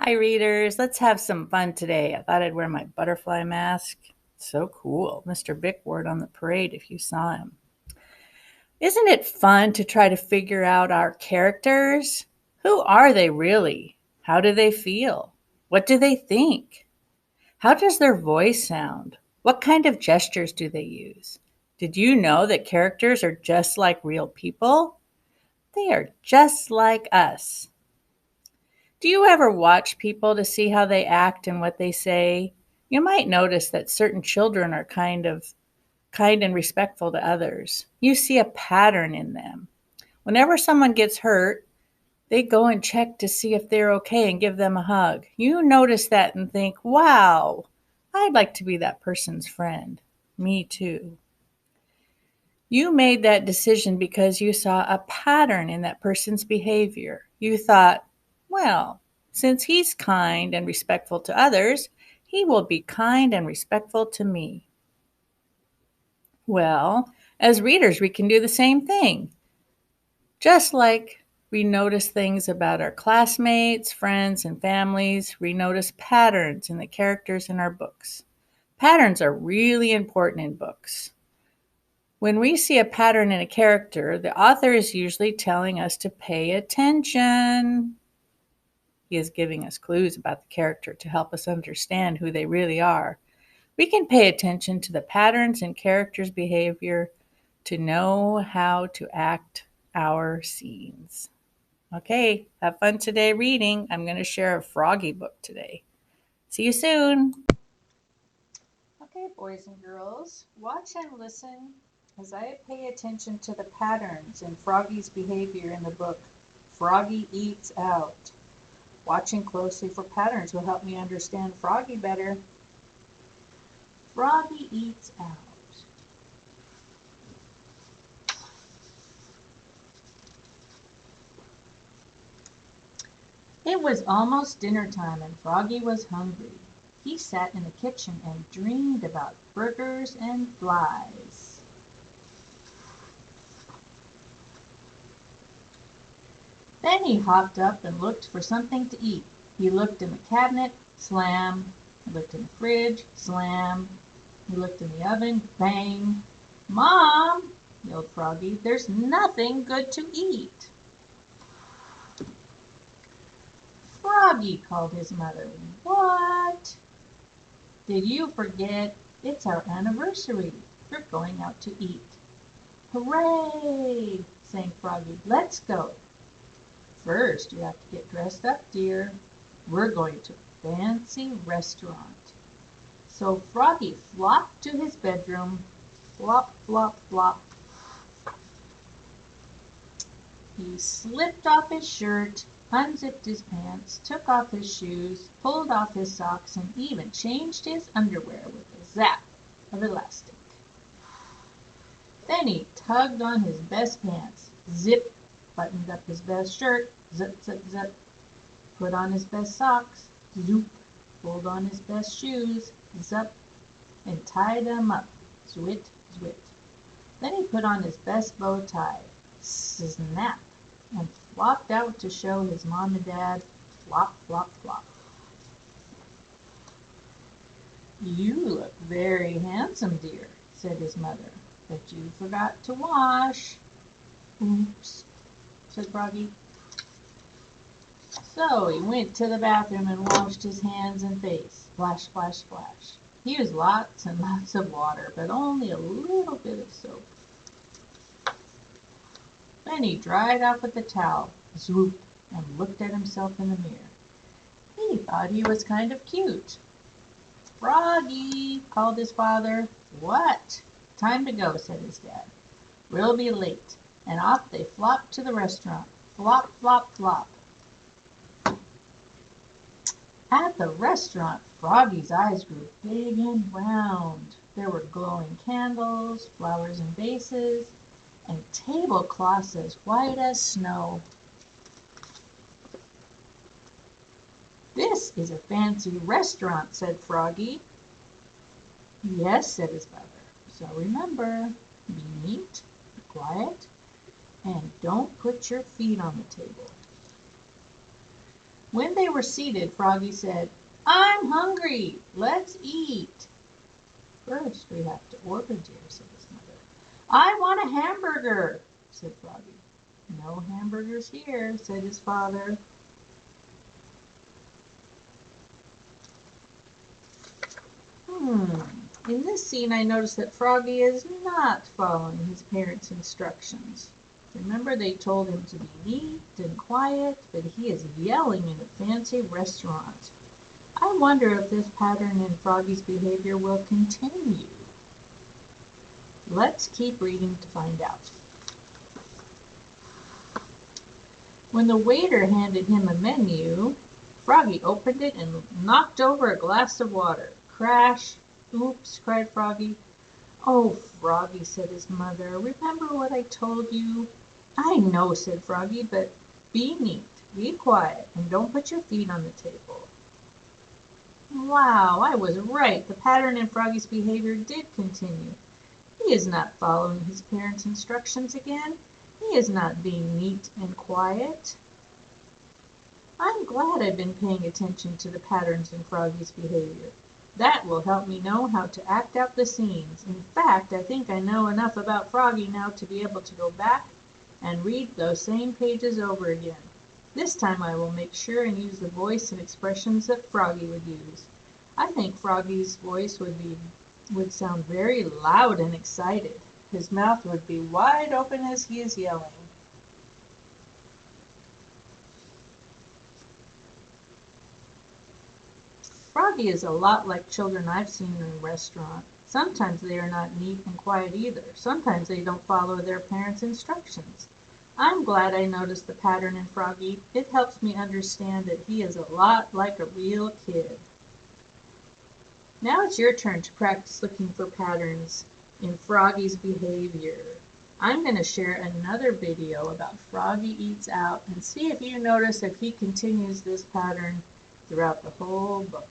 Hi, readers. Let's have some fun today. I thought I'd wear my butterfly mask. So cool. Mr. Bickford on the parade if you saw him. Isn't it fun to try to figure out our characters? Who are they really? How do they feel? What do they think? How does their voice sound? What kind of gestures do they use? Did you know that characters are just like real people? They are just like us. Do you ever watch people to see how they act and what they say? You might notice that certain children are kind and respectful to others. You see a pattern in them. Whenever someone gets hurt, they go and check to see if they're okay and give them a hug. You notice that and think, wow, I'd like to be that person's friend. Me too. You made that decision because you saw a pattern in that person's behavior. You thought, well, since he's kind and respectful to others, he will be kind and respectful to me. Well, as readers, we can do the same thing. Just like we notice things about our classmates, friends, and families, we notice patterns in the characters in our books. Patterns are really important in books. When we see a pattern in a character, the author is usually telling us to pay attention. He is giving us clues about the character to help us understand who they really are. We can pay attention to the patterns in characters' behavior to know how to act our scenes. Okay, have fun today reading. I'm going to share a Froggy book today. See you soon. Okay, boys and girls, watch and listen as I pay attention to the patterns in Froggy's behavior in the book Froggy Eats Out. Watching closely for patterns will help me understand Froggy better. Froggy Eats Out. It was almost dinner time and Froggy was hungry. He sat in the kitchen and dreamed about burgers and flies. Then he hopped up and looked for something to eat. He looked in the cabinet, slam. He looked in the fridge, slam. He looked in the oven, bang. Mom, yelled Froggy, there's nothing good to eat. Froggy, called his mother. What? Did you forget? It's our anniversary. We're going out to eat. Hooray, sang Froggy. Let's go. First, you have to get dressed up, dear. We're going to a fancy restaurant. So Froggy flopped to his bedroom. Flop, flop, flop. He slipped off his shirt, unzipped his pants, took off his shoes, pulled off his socks, and even changed his underwear with a zap of elastic. Then he tugged on his best pants, zip, buttoned up his best shirt, zip, zip, zip, put on his best socks, zoop, pulled on his best shoes, zup, and tied them up, zwit, zwit. Then he put on his best bow tie, snap, and flopped out to show his mom and dad, flop, flop, flop. You look very handsome, dear, said his mother, but you forgot to wash. Oops, said Froggy. So he went to the bathroom and washed his hands and face. Splash, splash, splash. He used lots and lots of water, but only a little bit of soap. Then he dried off with a towel, swoop, and looked at himself in the mirror. He thought he was kind of cute. Froggy, called his father. What? Time to go, said his dad. We'll be late. And off they flopped to the restaurant. Flop, flop, flop. At the restaurant, Froggy's eyes grew big and round. There were glowing candles, flowers in vases, and tablecloths as white as snow. This is a fancy restaurant, said Froggy. Yes, said his mother. So remember, be neat, be quiet, and don't put your feet on the table. When they were seated, Froggy said, "I'm hungry. Let's eat." "First, we have to order, dear," said his mother. "I want a hamburger," said Froggy. "No hamburgers here," said his father. In this scene, I noticed that Froggy is not following his parents' instructions. Remember, they told him to be neat and quiet, but he is yelling in a fancy restaurant. I wonder if this pattern in Froggy's behavior will continue. Let's keep reading to find out. When the waiter handed him a menu, Froggy opened it and knocked over a glass of water. Crash! "Oops!" cried Froggy. "Oh, Froggy," said his mother, "remember what I told you?" "I know," said Froggy, "but be neat, be quiet, and don't put your feet on the table." Wow, I was right. The pattern in Froggy's behavior did continue. He is not following his parents' instructions again. He is not being neat and quiet. I'm glad I've been paying attention to the patterns in Froggy's behavior. That will help me know how to act out the scenes. In fact, I think I know enough about Froggy now to be able to go back and read those same pages over again. This time I will make sure and use the voice and expressions that Froggy would use. I think Froggy's voice would sound very loud and excited. His mouth would be wide open as he is yelling. Froggy is a lot like children I've seen in a restaurant. Sometimes they are not neat and quiet either. Sometimes they don't follow their parents' instructions. I'm glad I noticed the pattern in Froggy. It helps me understand that he is a lot like a real kid. Now it's your turn to practice looking for patterns in Froggy's behavior. I'm going to share another video about Froggy Eats Out and see if you notice if he continues this pattern throughout the whole book.